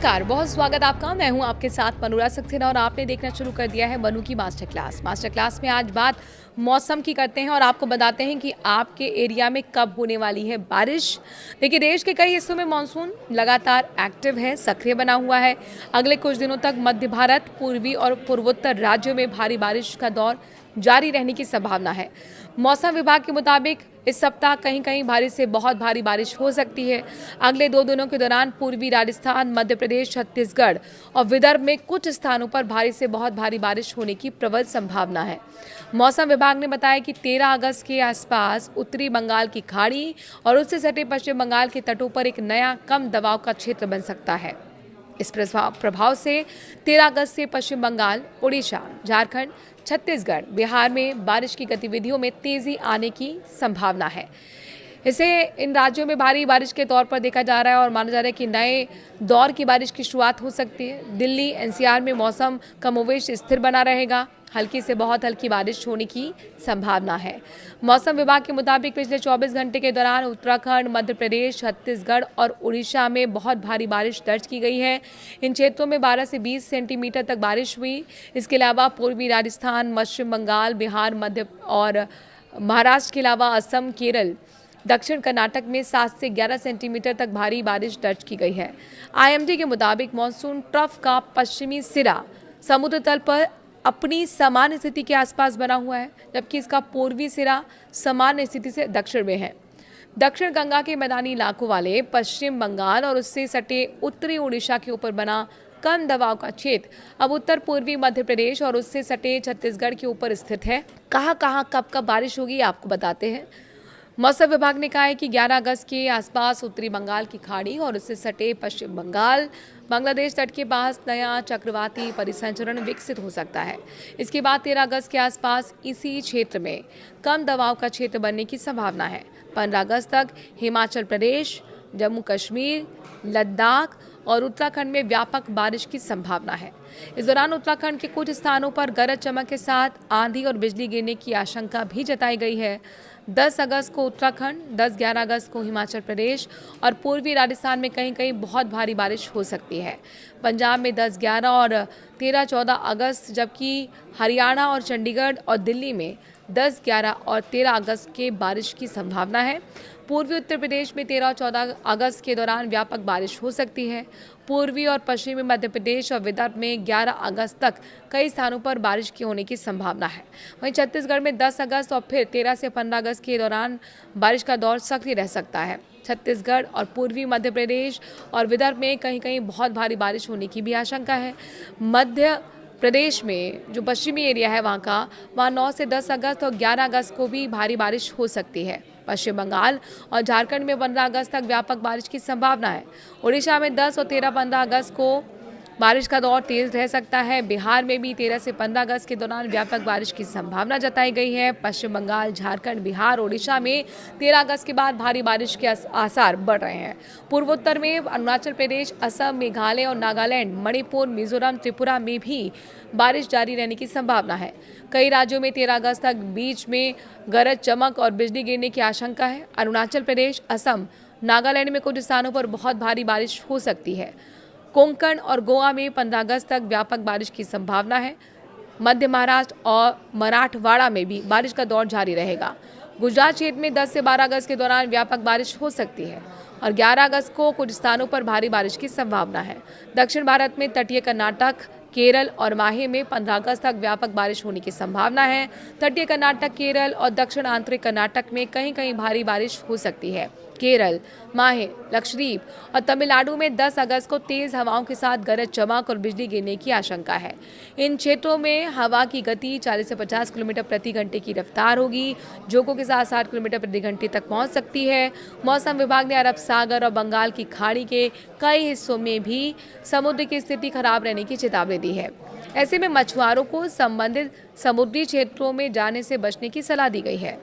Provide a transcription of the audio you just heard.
नमस्कार, बहुत स्वागत आपका। मैं हूं आपके साथ मनोरा सक्सेना और आपने देखना शुरू कर दिया है मनु की मास्टर क्लास। मास्टर क्लास में आज बात मौसम की करते हैं और आपको बताते हैं कि आपके एरिया में कब होने वाली है बारिश। देखिए, देश के कई हिस्सों में मानसून लगातार एक्टिव है, सक्रिय बना हुआ है। अगले कुछ दिनों तक मध्य भारत, पूर्वी और पूर्वोत्तर राज्यों में भारी बारिश का दौर जारी रहने की संभावना है। मौसम विभाग के मुताबिक इस सप्ताह कहीं कहीं भारी से बहुत भारी बारिश हो सकती है। अगले 2 दिनों के दौरान पूर्वी राजस्थान, मध्य प्रदेश, छत्तीसगढ़ और विदर्भ में कुछ स्थानों पर भारी से बहुत भारी बारिश होने की प्रबल संभावना है। मौसम विभाग ने बताया कि 13 अगस्त के आसपास उत्तरी बंगाल की खाड़ी और उससे सटे पश्चिम बंगाल के तटों पर एक नया कम दबाव का क्षेत्र बन सकता है। इस प्रभाव से 13 अगस्त से पश्चिम बंगाल, उड़ीसा, झारखंड, छत्तीसगढ़, बिहार में बारिश की गतिविधियों में तेजी आने की संभावना है। इसे इन राज्यों में भारी बारिश के तौर पर देखा जा रहा है और माना जा रहा है कि नए दौर की बारिश की शुरुआत हो सकती है। दिल्ली, एनसीआर में मौसम कमोवेश स्थिर बना रहेगा। हल्की से बहुत हल्की बारिश होने की संभावना है। मौसम विभाग के मुताबिक पिछले 24 घंटे के दौरान उत्तराखंड, मध्य प्रदेश, छत्तीसगढ़ और उड़ीसा में बहुत भारी बारिश दर्ज की गई है। इन क्षेत्रों में 12 से 20 सेंटीमीटर तक बारिश हुई। इसके अलावा पूर्वी राजस्थान, पश्चिम बंगाल, बिहार, मध्य और महाराष्ट्र के अलावा असम, केरल, दक्षिण कर्नाटक में 7 से 11 सेंटीमीटर तक भारी बारिश दर्ज की गई है। आईएमडी के मुताबिक मानसून ट्रफ का पश्चिमी सिरा समुद्र तल पर अपनी सामान्य स्थिति के आसपास बना हुआ है, जबकि इसका पूर्वी सिरा सामान्य स्थिति से दक्षिण में है। दक्षिण गंगा के मैदानी इलाकों वाले पश्चिम बंगाल और उससे सटे उत्तरी उड़ीसा के ऊपर बना कम दबाव का क्षेत्र अब उत्तर पूर्वी मध्य प्रदेश और उससे सटे छत्तीसगढ़ के ऊपर स्थित है। कहाँ कहाँ कब कब बारिश होगी आपको बताते हैं। मौसम विभाग ने कहा है कि 11 अगस्त के आसपास उत्तरी बंगाल की खाड़ी और उससे सटे पश्चिम बंगाल, बांग्लादेश तट के पास नया चक्रवाती परिसंचरण विकसित हो सकता है। इसके बाद 13 अगस्त के आसपास इसी क्षेत्र में कम दबाव का क्षेत्र बनने की संभावना है। 15 अगस्त तक हिमाचल प्रदेश, जम्मू कश्मीर, लद्दाख और उत्तराखंड में व्यापक बारिश की संभावना है। इस दौरान उत्तराखंड के कुछ स्थानों पर गरज चमक के साथ आंधी और बिजली गिरने की आशंका भी जताई गई है। 10 अगस्त को उत्तराखंड, 10-11 अगस्त को हिमाचल प्रदेश और पूर्वी राजस्थान में कहीं कहीं बहुत भारी बारिश हो सकती है। पंजाब में 10-11 और 13-14 अगस्त, जबकि हरियाणा और चंडीगढ़ और दिल्ली में 10, 11 और 13 अगस्त के बारिश की संभावना है। पूर्वी उत्तर प्रदेश में 13 और 14 अगस्त के दौरान व्यापक बारिश हो सकती है। पूर्वी और पश्चिमी मध्य प्रदेश और विदर्भ में 11 अगस्त तक कई स्थानों पर बारिश की होने की संभावना है। वहीं छत्तीसगढ़ में 10 अगस्त और फिर 13 से 15 अगस्त के दौरान बारिश का दौर सक्रिय रह सकता है। छत्तीसगढ़ और पूर्वी मध्य प्रदेश और विदर्भ में कहीं कहीं बहुत भारी बारिश होने की भी आशंका है। मध्य प्रदेश में जो पश्चिमी एरिया है वहाँ 9 से 10 अगस्त और 11 अगस्त को भी भारी बारिश हो सकती है। पश्चिम बंगाल और झारखंड में 15 अगस्त तक व्यापक बारिश की संभावना है। उड़ीसा में 10 और 13-15 अगस्त को बारिश का दौर तेज रह सकता है। बिहार में भी 13 से 15 अगस्त के दौरान व्यापक बारिश की संभावना जताई गई है। पश्चिम बंगाल, झारखंड, बिहार, ओडिशा में 13 अगस्त के बाद भारी बारिश के आसार बढ़ रहे हैं। पूर्वोत्तर में अरुणाचल प्रदेश, असम, मेघालय और नागालैंड, मणिपुर, मिजोरम, त्रिपुरा में भी बारिश जारी रहने की संभावना है। कई राज्यों में 13 अगस्त तक बीच में गरज चमक और बिजली गिरने की आशंका है। अरुणाचल प्रदेश, असम, नागालैंड में कुछ स्थानों पर बहुत भारी बारिश हो सकती है। कोंकण और गोवा में 15 अगस्त तक व्यापक बारिश की संभावना है। मध्य महाराष्ट्र और मराठवाड़ा में भी बारिश का दौर जारी रहेगा। गुजरात क्षेत्र में 10 से 12 अगस्त के दौरान व्यापक बारिश हो सकती है और 11 अगस्त को कुछ स्थानों पर भारी बारिश की संभावना है। दक्षिण भारत में तटीय कर्नाटक, केरल और माहे में 15 अगस्त तक व्यापक बारिश होने की संभावना है। तटीय कर्नाटक, केरल और दक्षिण आंतरिक कर्नाटक में कहीं कहीं भारी बारिश हो सकती है। केरल, माहे, लक्षद्वीप और तमिलनाडु में 10 अगस्त को तेज हवाओं के साथ गरज चमक और बिजली गिरने की आशंका है। इन क्षेत्रों में हवा की गति 40 से 50 किलोमीटर प्रति घंटे की रफ्तार होगी, झोंकों के साथ 60 किलोमीटर प्रति घंटे तक पहुंच सकती है। मौसम विभाग ने अरब सागर और बंगाल की खाड़ी के कई हिस्सों में भी समुद्र की स्थिति खराब रहने की चेतावनी दी है। ऐसे में मछुआरों को संबंधित समुद्री क्षेत्रों में जाने से बचने की सलाह दी गई है।